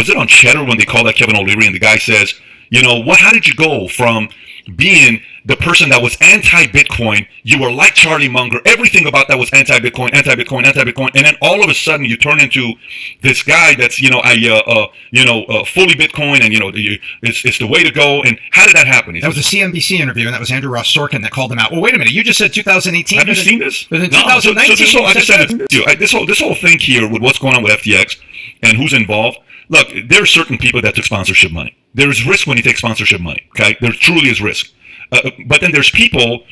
was it on Cheddar when they called that Kevin O'Leary and the guy says, how did you go from being the person that was anti-Bitcoin, you were like Charlie Munger, everything about that was anti-Bitcoin, and then all of a sudden you turn into this guy that's, fully Bitcoin, and, it's the way to go. And how did that happen? That was a CNBC interview, and that was Andrew Ross Sorkin that called him out. Well, wait a minute, you just said 2018. Have you seen this? But in 2019, this whole thing here with what's going on with FTX and who's involved. Look, there are certain people that took sponsorship money. There is risk when you take sponsorship money. Okay, there truly is risk. But then there's people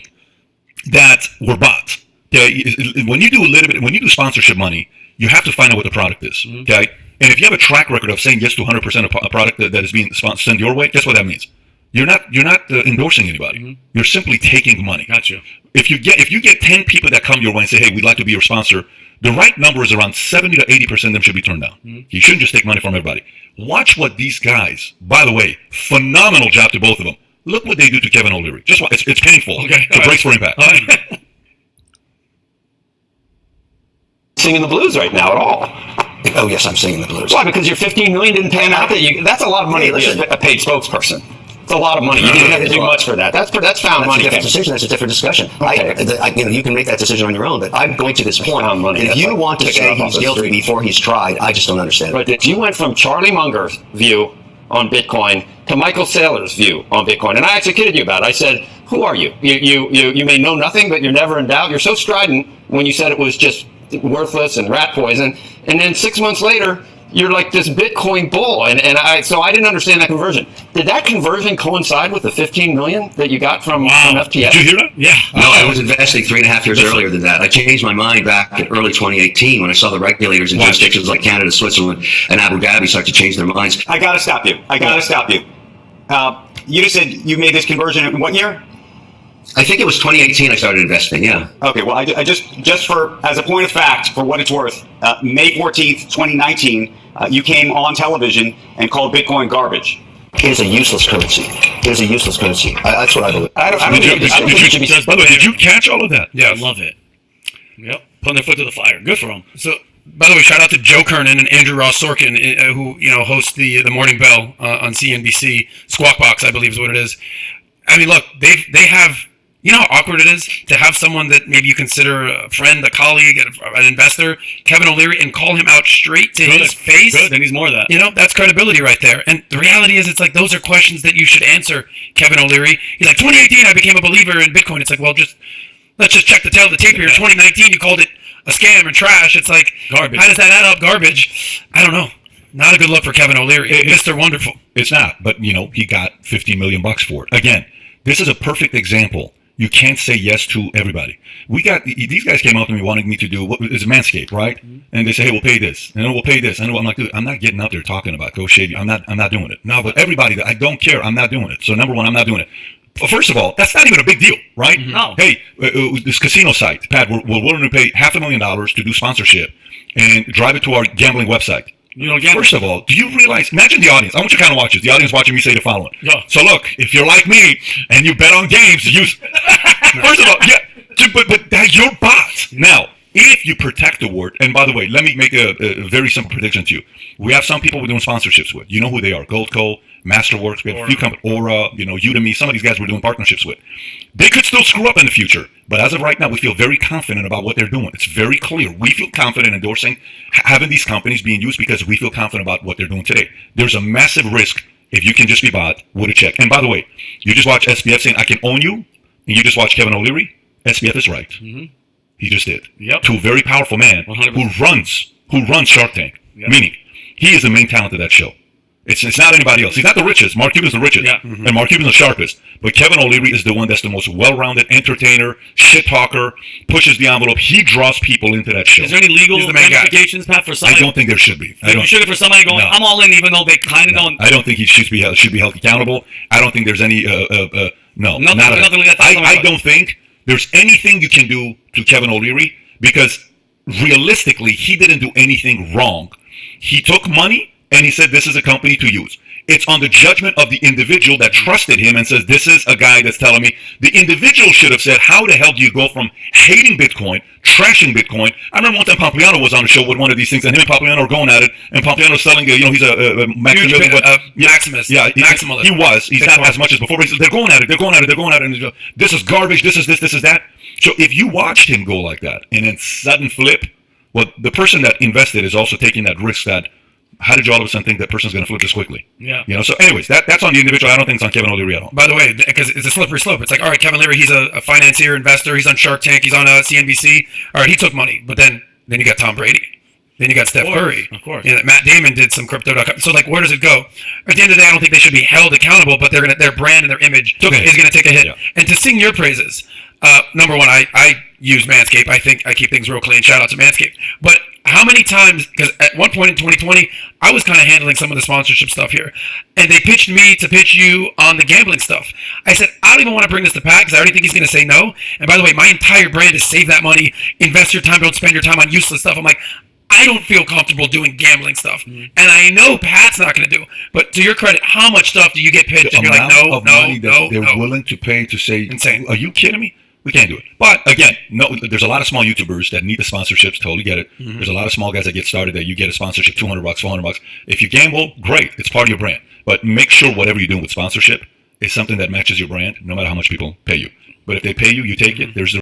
that were bots. Okay, when you do sponsorship money, you have to find out what the product is. Okay, and if you have a track record of saying yes to 100% of a product that is being sent your way, guess what that means? You're not endorsing anybody. You're simply taking money. Gotcha. If you get 10 people that come your way and say, hey, we'd like to be your sponsor, the right number is around 70 to 80% of them should be turned down. You shouldn't just take money from everybody. Watch what these guys, by the way, phenomenal job to both of them. Look what they do to Kevin O'Leary. Just watch. It's painful. Okay. It's a brace for impact. Singing the blues right now at all. Oh, yes, I'm singing the blues. Why? Because your $15 million didn't pan out? That's a lot of money to be a paid spokesperson. It's a lot of money. You didn't have to do much for that. That's found money. That's a different decision. That's a different discussion. Okay. You can make that decision on your own, but I'm going to this point. Money. If you want to say he's guilty before he's tried, I just don't understand. But if you went from Charlie Munger's view on Bitcoin to Michael Saylor's view on Bitcoin, and I actually kidded you about it. I said, who are you? You may know nothing, but you're never in doubt. You're so strident when you said it was just worthless and rat poison, and then 6 months later, you're like this Bitcoin bull, so I didn't understand that conversion. Did that conversion coincide with the $15 million that you got from FTX? Did you hear that? Yeah. No, I was investing 3.5 years earlier than that. I changed my mind back in early 2018 when I saw the regulators in jurisdictions like Canada, Switzerland, and Abu Dhabi start to change their minds. I got to stop you. You just said you made this conversion in what year? I think it was 2018 I started investing, yeah. Okay, well, I just for, as a point of fact, for what it's worth, May 14th, 2019, you came on television and called Bitcoin garbage. It is a useless currency. That's what I believe. By the way, did you catch all of that? Yeah, I love it. Yep, putting their foot to the fire. Good for them. So, by the way, shout out to Joe Kernan and Andrew Ross Sorkin, who host the Morning Bell on CNBC. Squawk Box, I believe, is what it is. I mean, look, they have. You know how awkward it is to have someone that maybe you consider a friend, a colleague, an investor, Kevin O'Leary, and call him out straight to his face? Good, there needs more of that. That's credibility right there. And the reality is, it's like those are questions that you should answer, Kevin O'Leary. He's like, 2018, I became a believer in Bitcoin. It's like, well, let's just check the tail of the tape here. 2019, you called it a scam and trash. It's like, garbage. How does that add up? Garbage. I don't know. Not a good look for Kevin O'Leary. Mr. Wonderful. It's not, but, he got $15 million for it. Again, this is a perfect example. You can't say yes to everybody. These guys came up to me wanting me to do what is Manscaped, right? And they say, hey, we'll pay this, and then we'll pay this. And I'm like, dude, I'm not getting out there talking about go shave you. I'm not doing it. No, but everybody that I don't care, I'm not doing it. So number one, I'm not doing it. Well, first of all, that's not even a big deal, right? No. Hey, this casino site, Pat, we're willing to pay $500,000 to do sponsorship and drive it to our gambling website. First of all, do you realize, imagine the audience. I want you to kind of watch this. The audience watching me say the following. Yeah. So look, if you're like me and you bet on games, first of all, yeah, but that's your bot. Now, if you protect the word, and by the way, let me make a very simple prediction to you. We have some people we're doing sponsorships with. You know who they are. Goldco, Masterworks, we have a few companies, Aura, Udemy, some of these guys we're doing partnerships with. They could still screw up in the future, but as of right now, we feel very confident about what they're doing. It's very clear. We feel confident endorsing having these companies being used because we feel confident about what they're doing today. There's a massive risk if you can just be bought with a check. And by the way, you just watch SBF saying, I can own you, and you just watch Kevin O'Leary. SBF is right. He just did. Yep. To a very powerful man 100%. who runs Shark Tank. Yep. Meaning, he is the main talent of that show. It's not anybody else. He's not the richest. Mark Cuban's the richest. Yeah. And Mark Cuban's the sharpest. But Kevin O'Leary is the one that's the most well-rounded entertainer, shit talker, pushes the envelope. He draws people into that show. Is there any legal ramifications, Pat, for somebody? I don't think there should be. You should have for somebody going, I'm all in, even though they kind of don't. I don't think he should be held accountable. I don't think there's any, no. Nothing like that. I don't think there's anything you can do to Kevin O'Leary because realistically, he didn't do anything wrong. He took money and he said, this is a company to use. it's on the judgment of the individual that trusted him and says, this is a guy that's telling me. The individual should have said, how the hell do you go from hating Bitcoin, trashing Bitcoin? I remember one time Pompliano was on the show with one of these things, and him and Pompliano were going at it, and Pompliano's selling, he's a Maximilian. Maximalist. Yeah, Maximalist. He was. He's not as much as before, but he says, they're going at it, and he's like, this is garbage, this is that. So if you watched him go like that, and then sudden flip, well, the person that invested is also taking that risk that, how did you all of a sudden think that person's going to flip this quickly? Yeah. So anyways, that's on the individual. I don't think it's on Kevin O'Leary at all. By the way, because it's a slippery slope. It's like, all right, Kevin Leary, he's a financier, investor. He's on Shark Tank. He's on CNBC. All right, he took money. But then you got Tom Brady. Then you got Steph Curry. Of course. Matt Damon did some crypto.com. So, where does it go? At the end of the day, I don't think they should be held accountable, but their brand and their image is going to take a hit. Yeah. And to sing your praises, number one, I use Manscaped. I think I keep things real clean. Shout out to Manscaped. But how many times, because at one point in 2020, I was kind of handling some of the sponsorship stuff here, and they pitched me to pitch you on the gambling stuff. I said, I don't even want to bring this to Pat because I already think he's going to say no. And by the way, my entire brand is save that money, invest your time, don't spend your time on useless stuff. I'm like, I don't feel comfortable doing gambling stuff. And I know Pat's not going to do. But to your credit, how much stuff do you get pitched and you're like, no, they're willing to pay to say, insane. Are you kidding me? We can't do it. But again, no, there's a lot of small YouTubers that need the sponsorships. Totally get it. There's a lot of small guys that get started that you get a sponsorship, $200, $400. If you gamble, great. It's part of your brand. But make sure whatever you're doing with sponsorship is something that matches your brand, no matter how much people pay you. But if they pay you, you take it. There's the